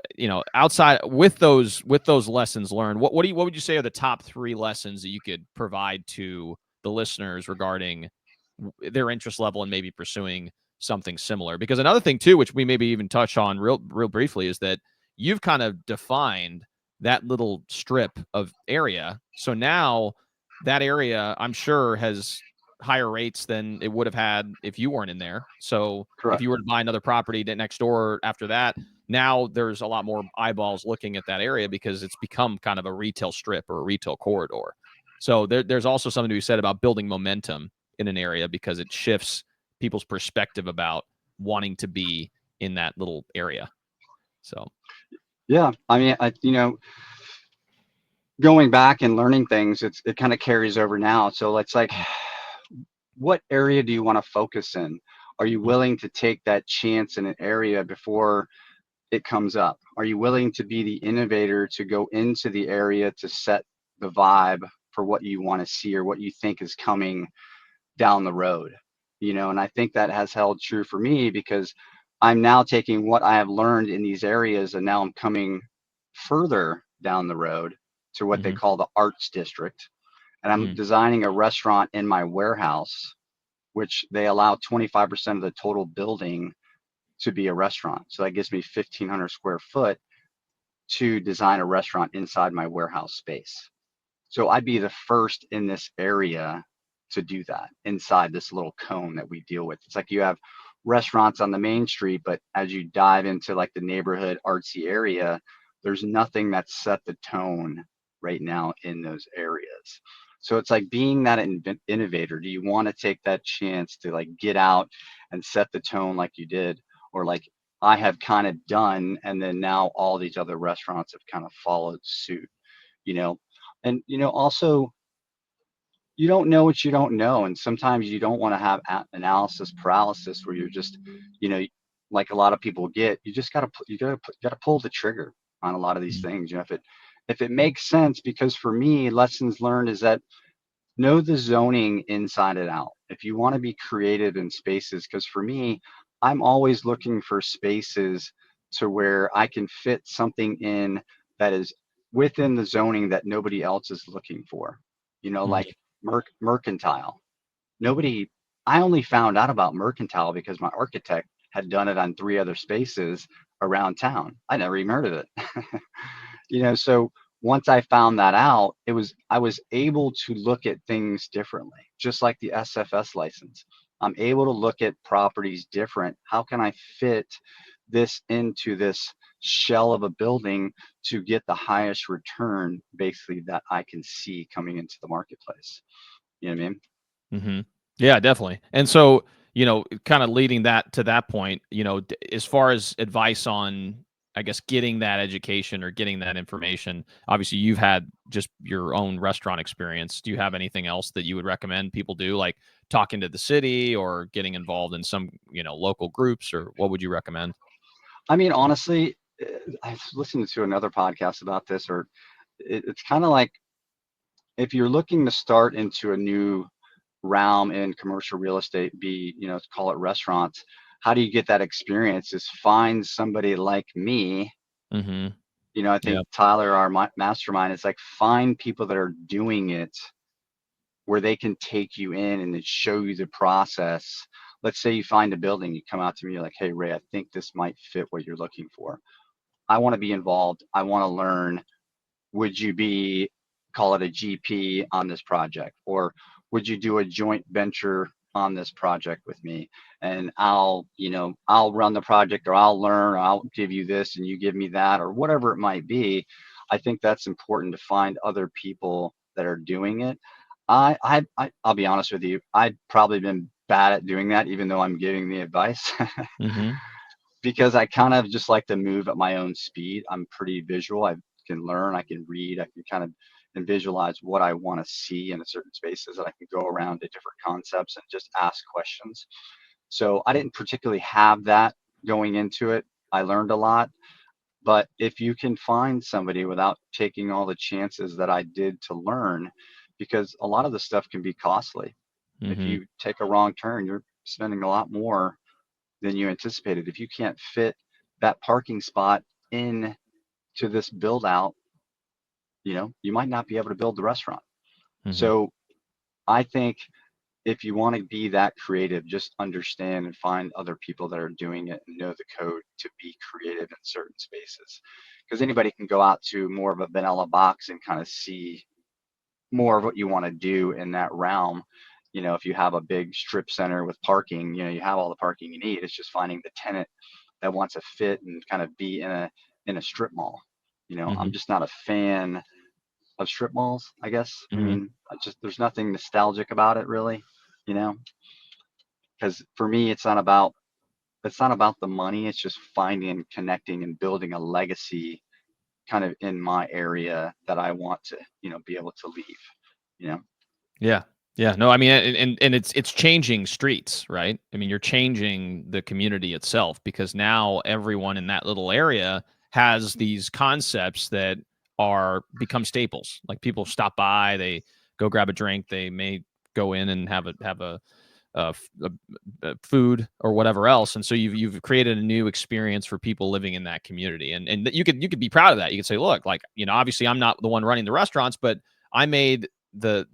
outside with those lessons learned, what would you say are the top three lessons that you could provide to the listeners regarding their interest level and maybe pursuing something similar? Because another thing too, which we maybe even touch on real briefly, is that you've kind of defined that little strip of area. So now that area, I'm sure, has higher rates than it would have had if you weren't in there. So if Correct. you were to buy another property next door after that, now there's a lot more eyeballs looking at that area because it's become kind of a retail strip or a retail corridor. So there's also something to be said about building momentum in an area because it shifts people's perspective about wanting to be in that little area. So Yeah. I mean, going back and learning things, it kind of carries over now. So it's like, what area do you want to focus in? Are you mm-hmm. willing to take that chance in an area before it comes up? Are you willing to be the innovator to go into the area to set the vibe for what you want to see or what you think is coming down the road? And I think that has held true for me because I'm now taking what I have learned in these areas and now I'm coming further down the road to what they Mm-hmm. call the arts district. And I'm Mm-hmm. designing a restaurant in my warehouse, which they allow 25% of the total building to be a restaurant. So that gives me 1,500 square foot to design a restaurant inside my warehouse space. So I'd be the first in this area to do that inside this little cone that we deal with. It's like you have restaurants on the main street, but as you dive into like the neighborhood artsy area, there's nothing that set the tone right now in those areas. So it's like being that innovator. Do you want to take that chance to like get out and set the tone like you did, or like I have kind of done, and then now all these other restaurants have kind of followed suit, you know? And also you don't know what you don't know, and sometimes you don't want to have analysis paralysis where you're just, you know, like a lot of people get. You just gotta pull the trigger on a lot of these things. If it makes sense, because for me, lessons learned is that know the zoning inside and out. If you want to be creative in spaces, because for me, I'm always looking for spaces to where I can fit something in that is within the zoning that nobody else is looking for. Like Mm-hmm. mercantile. Nobody, I only found out about mercantile because my architect had done it on 3 other spaces around town. I never even heard of it. So once I found that out, I was able to look at things differently, just like the SFS license. I'm able to look at properties different. How can I fit this into this shell of a building to get the highest return basically that I can see coming into the marketplace? You know what I mean? Mhm. Yeah, definitely. And so, kind of leading that to that point, as far as advice on, I guess, getting that education or getting that information, obviously you've had just your own restaurant experience. Do you have anything else that you would recommend people do, like talking to the city or getting involved in some, local groups, or what would you recommend? I mean, honestly, I've listened to another podcast about this, or it's kind of like if you're looking to start into a new realm in commercial real estate, call it restaurants, how do you get that experience? Is find somebody like me. Mhm. I think Yeah. Tyler, our mastermind, is like find people that are doing it where they can take you in and then show you the process. Let's say you find a building, you come out to me, you're like, hey, Ray, I think this might fit what you're looking for. I want to be involved. I want to learn. Would you be, call it a GP on this project? Or would you do a joint venture on this project with me? And I'll run the project, or I'll learn, or I'll give you this and you give me that, or whatever it might be. I think that's important to find other people that are doing it. I'll be honest with you. I've probably been bad at doing that, even though I'm giving the advice. Mhm. Because I kind of just like to move at my own speed. I'm pretty visual. I can learn, I can read, I can kind of and visualize what I want to see in a certain spaces, that I can go around to different concepts and just ask questions. So I didn't particularly have that going into it. I learned a lot, but if you can find somebody without taking all the chances that I did to learn, because a lot of the stuff can be costly. If Mhm. you take a wrong turn, you're spending a lot more than you anticipated. If you can't fit that parking spot in to this build out, you might not be able to build the restaurant. Mhm. So I think if you want to be that creative, just understand and find other people that are doing it and know the code to be creative in certain spaces. Because anybody can go out to more of a vanilla box and kind of see more of what you want to do in that realm. If you have a big strip center with parking, you have all the parking you need. It's just finding the tenant that wants to fit and kind of be in a strip mall. Hmm. I'm just not a fan of strip malls, I guess. I Hmm. mean, there's nothing nostalgic about it really, you know, because for me it's not about the money. It's just finding, connecting, and building a legacy kind of in my area that I want to, be able to leave. You know. Yeah. Yeah. No, I mean, and it's changing streets, right? I mean, you're changing the community itself because now everyone in that little area has these concepts that are become staples. Like people stop by, they go grab a drink, they may go in and have uh, f- a, food or whatever else, and so you've created a new experience for people living in that community, and you could be proud of that. You could say, look, like obviously I'm not the one running the restaurants, but I made the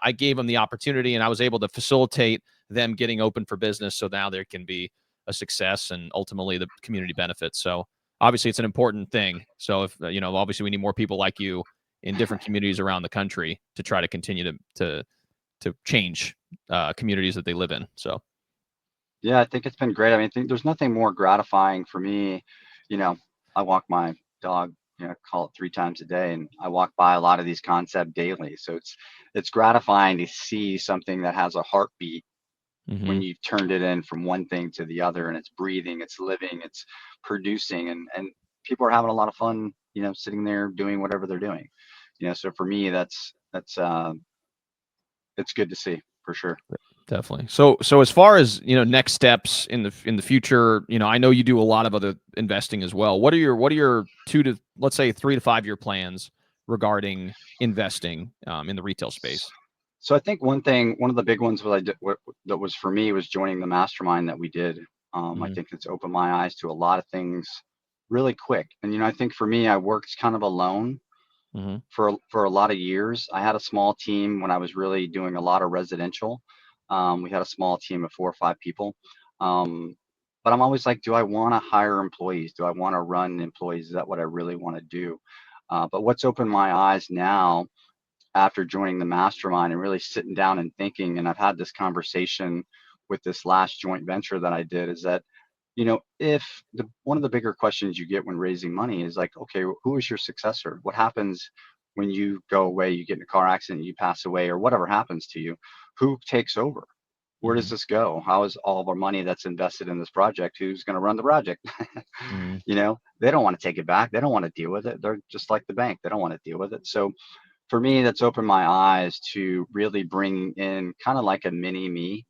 I gave them the opportunity, and I was able to facilitate them getting open for business, so now there can be a success and ultimately the community benefits. So obviously it's an important thing. So if obviously we need more people like you in different communities around the country to try to continue to change communities that they live in. So Yeah, I think it's been great. I mean, I think there's nothing more gratifying for me. You know, I walk my dog, call it 3 times a day, and I walk by a lot of these concept daily. So it's gratifying to see something that has a heartbeat when hmm. you've turned it in from one thing to the other, and it's breathing, it's living, it's producing, and people are having a lot of fun, sitting there doing whatever they're doing. So for me, that's it's good to see for sure. Definitely. So as far as next steps in the future, I know you do a lot of other investing as well. What are your 3 to 5 year plans regarding investing in the retail space? So I think one of the big ones that was for me was joining the mastermind that we did. I Hmm. think it's opened my eyes to a lot of things really quick. And I think for me, I worked kind of alone Hmm. for a lot of years. I had a small team when I was really doing a lot of residential. We had a small team of 4 or 5 people. Um, but I'm always like, do I want to hire employees? Do I want to run employees? Is that what I really want to do? But what's opened my eyes now after joining the mastermind and really sitting down and thinking, and I've had this conversation with this last joint venture that I did, is that if one of the bigger questions you get when raising money is like, okay, who is your successor? What happens when you go away, you get in a car accident, you pass away, or whatever happens to you? Who takes over? Where does Hmm. this go? How is all of our money that's invested in this project? Who's going to run the project? Hmm. They don't want to take it back. They don't want to deal with it. They're just like the bank. They don't want to deal with it. So for me, that's opened my eyes to really bringing in kind of like a mini me.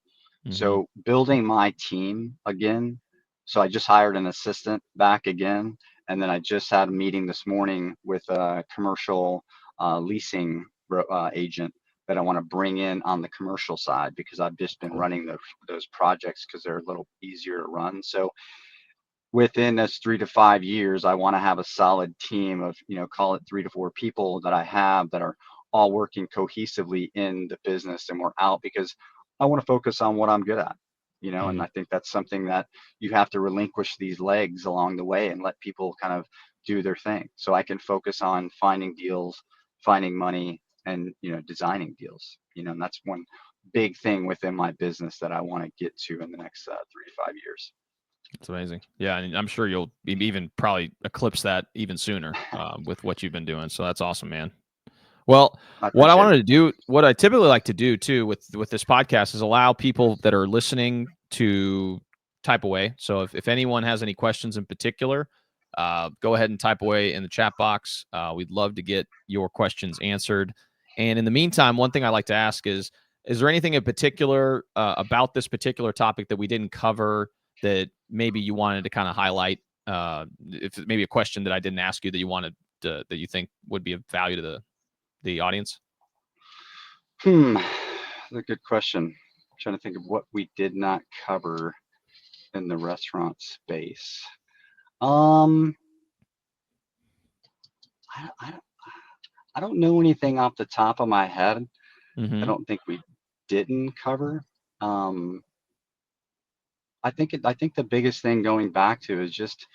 Hmm. So building my team again. So I just hired an assistant back again, and then I just had a meeting this morning with a commercial leasing agent that I want to bring in on the commercial side because I've just been Cool. running those projects because they're a little easier to run. So within this 3 to 5 years, I want to have a solid team of, call it 3 to 4 people that I have that are all working cohesively in the business and we're out because I want to focus on what I'm good at, and Hmm. I think that's something that you have to relinquish these legs along the way and let people kind of do their thing. So I can focus on finding deals, finding money, and, designing deals, and that's one big thing within my business that I want to get to in the next 3 to 5 years. It's amazing. Yeah, and I'm sure you'll even probably eclipse that even sooner with what you've been doing. So that's awesome, man. Well, I what I appreciate it. wanted to do, what I typically like to do too with this podcast is allow people that are listening to type away. So if anyone has any questions in particular, go ahead and type away in the chat box. We'd love to get your questions answered. And in the meantime, one thing I like to ask is there anything in particular about this particular topic that we didn't cover that maybe you wanted to kind of highlight? If maybe a question that I didn't ask you that you wanted that you think would be of value to the audience? That's a good question. I'm trying to think of what we did not cover in the restaurant space. Um, I I don't know anything off the top of my head. I Mhm. don't think we didn't cover. Um, I think the biggest thing going back to is just,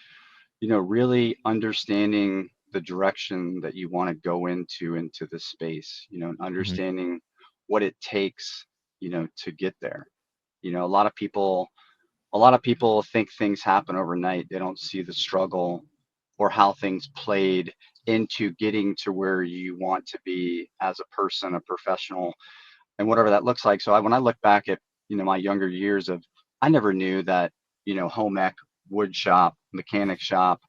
really understanding the direction that you want to go into the space, and Mhm. understanding what it takes, to get there. A lot of people think things happen overnight. They don't see the struggle or how things played into getting to where you want to be as a person, a professional, and whatever that looks like. So when I look back at, my younger years I never knew that, home ec, wood shop, mechanic shop,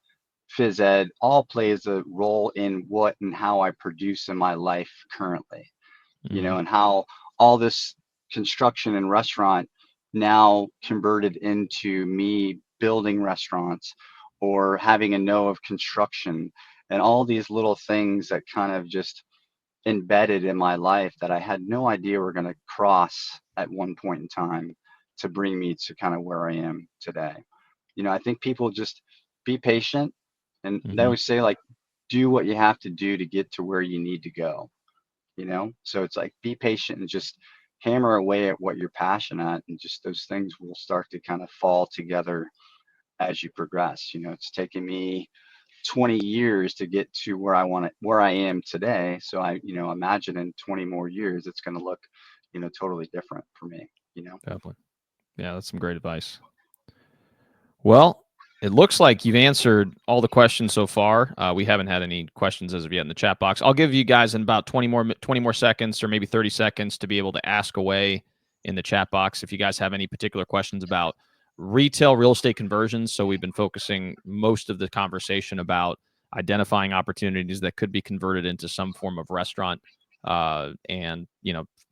phys ed all plays a role in what and how I produce in my life currently, Hmm. and how all this construction and restaurant now converted into me building restaurants or having a know of construction and all these little things that kind of just embedded in my life that I had no idea were going to cross at one point in time to bring me to kind of where I am today. I think people just be patient, and they Hmm. always say, like, do what you have to do to get to where you need to go, So it's like be patient and just hammer away at what you're passionate at, and just those things will start to kind of fall together as you progress. It's taken me 20 years to get to where I am today. So imagine in 20 more years, it's going to look, totally different for me. Definitely. Yeah, that's some great advice. Well, it looks like you've answered all the questions so far. We haven't had any questions as of yet in the chat box. I'll give you guys in about 20 more seconds, or maybe 30 seconds, to be able to ask away in the chat box if you guys have any particular questions about retail real estate conversions. So we've been focusing most of the conversation about identifying opportunities that could be converted into some form of restaurant, and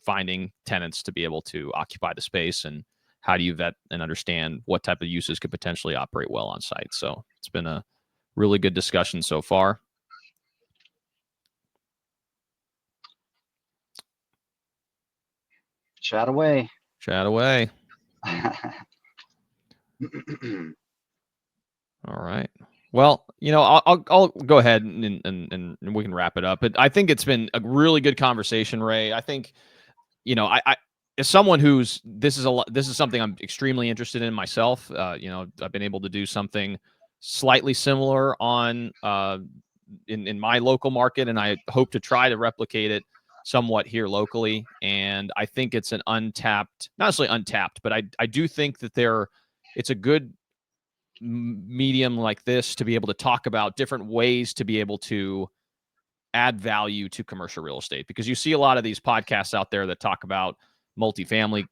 finding tenants to be able to occupy the space, and how do you vet and understand what type of uses could potentially operate well on site. So it's been a really good discussion so far. Chat away. Chat away. All right. Well, I'll go ahead and we can wrap it up. But I think it's been a really good conversation, Ray. I think, I as someone who's this is something I'm extremely interested in myself. I've been able to do something slightly similar on in my local market, and I hope to try to replicate it somewhat here locally. And I think it's an untapped, not necessarily untapped, but I do think that it's a good medium like this to be able to talk about different ways to be able to add value to commercial real estate, because you see a lot of these podcasts out there that talk about multifamily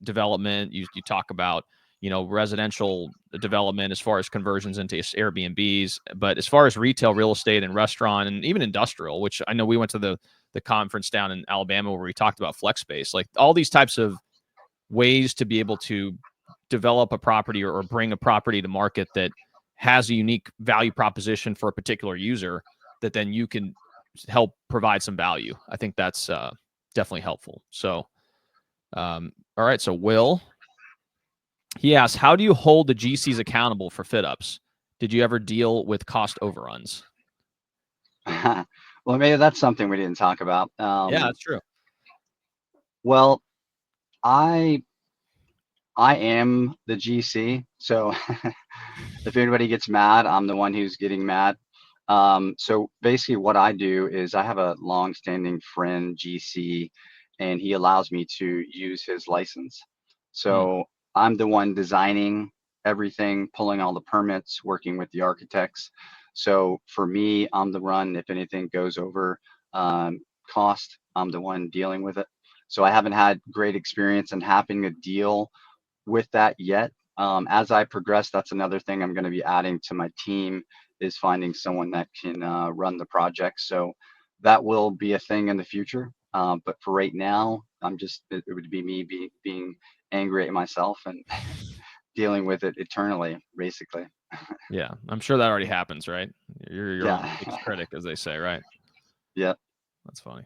development. You talk about residential development as far as conversions into Airbnbs, but as far as retail real estate and restaurant and even industrial, which I know we went to the conference down in Alabama where we talked about flex space, like all these types of ways to be able to develop a property or bring a property to market that has a unique value proposition for a particular user that then you can help provide some value. I think that's definitely helpful. So, all right. So Will, he asks, how do you hold the GCs accountable for fit ups? Did you ever deal with cost overruns? Well, maybe that's something we didn't talk about. Yeah, that's true. Well, I I am the GC, so if anybody gets mad, I'm the one who's getting mad. So basically, what I do is I have a long-standing friend, GC, and he allows me to use his license. Hmm. So I'm the one designing everything, pulling all the permits, working with the architects. So for me, I'm the one. If anything goes over cost, I'm the one dealing with it. So I haven't had great experience in having a deal with that yet. As I progress, that's another thing I'm going to be adding to my team, is finding someone that can run the project. So that will be a thing in the future. But for right now, it would be me being angry at myself and dealing with it eternally, basically. Yeah, I'm sure that already happens, right? You're your own Yeah. biggest critic, as they say, right? Yeah. That's funny.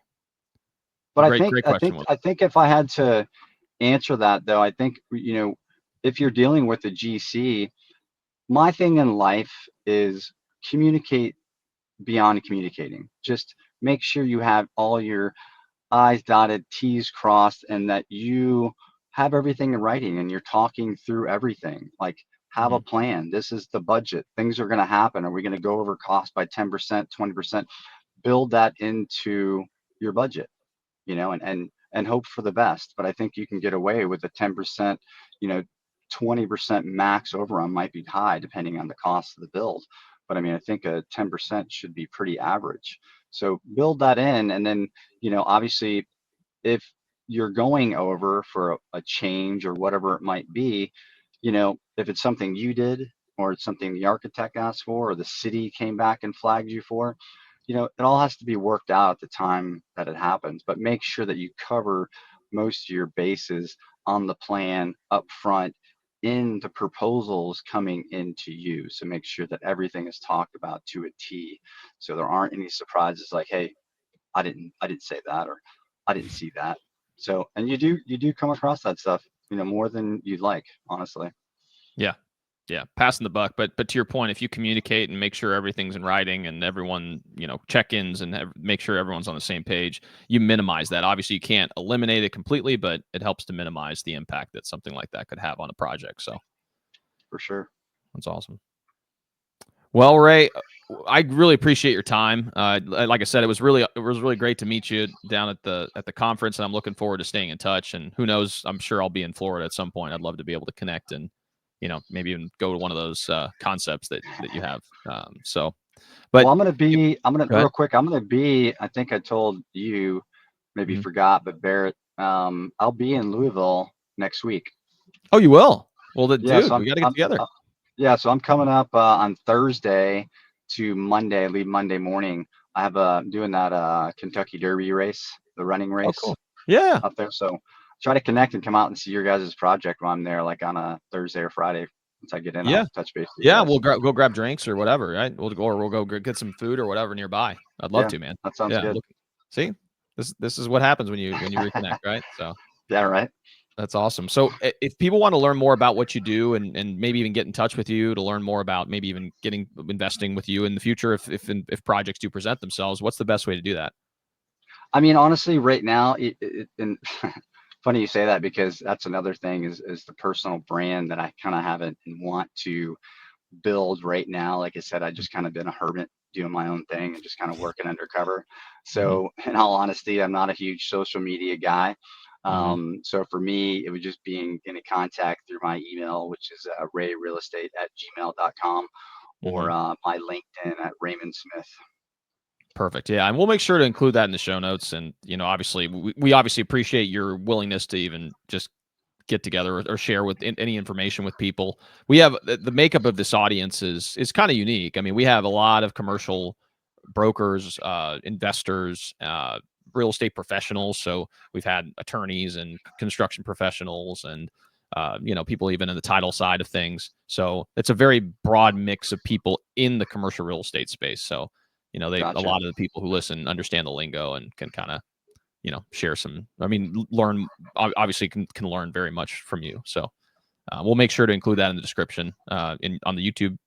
But I Great, think great I question, think Will. I think if I had to answer that though, I think if you're dealing with a GC, my thing in life is communicate beyond communicating. Just make sure you have all your I's dotted, T's crossed, and that you have everything in writing and you're talking through everything. Like, have Hmm. a plan. This is the budget. Things are going to happen. Are we going to go over cost by 10%, 20%? Build that into your budget, and and hope for the best. But I think you can get away with a 10%, you know, 20% max overrun might be high depending on the cost of the build. But I mean, I think a 10% should be pretty average. So build that in, and then, obviously, if you're going over for a change or whatever it might be, if it's something you did or it's something the architect asked for or the city came back and flagged you for, it all has to be worked out at the time that it happens. But make sure that you cover most of your bases on the plan up front in the proposals coming into you. So make sure that everything is talked about to a T. So there aren't any surprises like, hey, I didn't say that, or I didn't see that. So, and you do come across that stuff, more than you'd like, honestly. Yeah. Yeah, passing the buck, but to your point, if you communicate and make sure everything's in writing and everyone, check-ins and make sure everyone's on the same page, you minimize that. Obviously, you can't eliminate it completely, but it helps to minimize the impact that something like that could have on a project. So, For sure. that's awesome. Well, Ray, I really appreciate your time. Like I said, it was really great to meet you down at the conference, and I'm looking forward to staying in touch. And who knows, I'm sure I'll be in Florida at some point. I'd love to be able to connect and maybe even go to one of those concepts that you have. But Well, I'm gonna go ahead. real quick. I'm gonna be. I think I told you, maybe Mhm. forgot, but Barrett. I'll be in Louisville next week. Oh, you will? Well, then, Yeah, dude, so we got to get together. yeah, so I'm coming up on Thursday to Monday. I leave Monday morning. I have doing that Kentucky Derby race, the running Oh, race cool. Yeah, up there. So try to connect and come out and see your guys' project while I'm there, like on a Thursday or Friday. Once I get in, yeah, I'll touch base with you yeah. guys. We'll go grab drinks or whatever, right? We'll go get some food or whatever nearby. I'd love Yeah, to, man. that sounds Yeah. good. See, this is what happens when you reconnect, right? So. Yeah, right. That's awesome. So if people want to learn more about what you do and maybe even get in touch with you to learn more about maybe even investing with you in the future if projects do present themselves, what's the best way to do that? I mean, honestly, right now, and funny you say that, because that's another thing is the personal brand that I kind of haven't and want to build right now. Like I said, I just kind of been a hermit doing my own thing and just kind of working undercover. Hmm. So in all honesty, I'm not a huge social media guy. Hmm. So for me, it was just being in contact through my email, which is rayrealestate@gmail.com, Hmm. or my LinkedIn at Raymond Smith. Perfect. Yeah, and we'll make sure to include that in the show notes. And obviously, we obviously appreciate your willingness to even just get together or share any information with people. We have the makeup of this audience is kind of unique. I mean, we have a lot of commercial brokers, investors, real estate professionals. So we've had attorneys and construction professionals and people even in the title side of things. So it's a very broad mix of people in the commercial real estate space. So a Gotcha. lot of the people who listen understand the lingo and can kind of share some. I mean, learn obviously can learn very much from you. So we'll make sure to include that in the description on the YouTube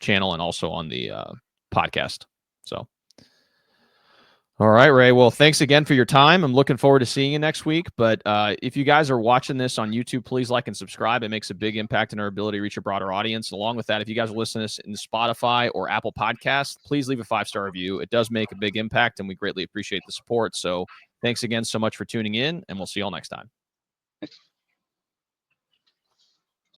channel and also on the podcast. So, all right, Ray. Well, thanks again for your time. I'm looking forward to seeing you next week. But if you guys are watching this on YouTube, please like and subscribe. It makes a big impact in our ability to reach a broader audience. And along with that, if you guys are listening to this in Spotify or Apple Podcasts, please leave a 5-star review. It does make a big impact, and we greatly appreciate the support. So thanks again so much for tuning in, and we'll see you all next time.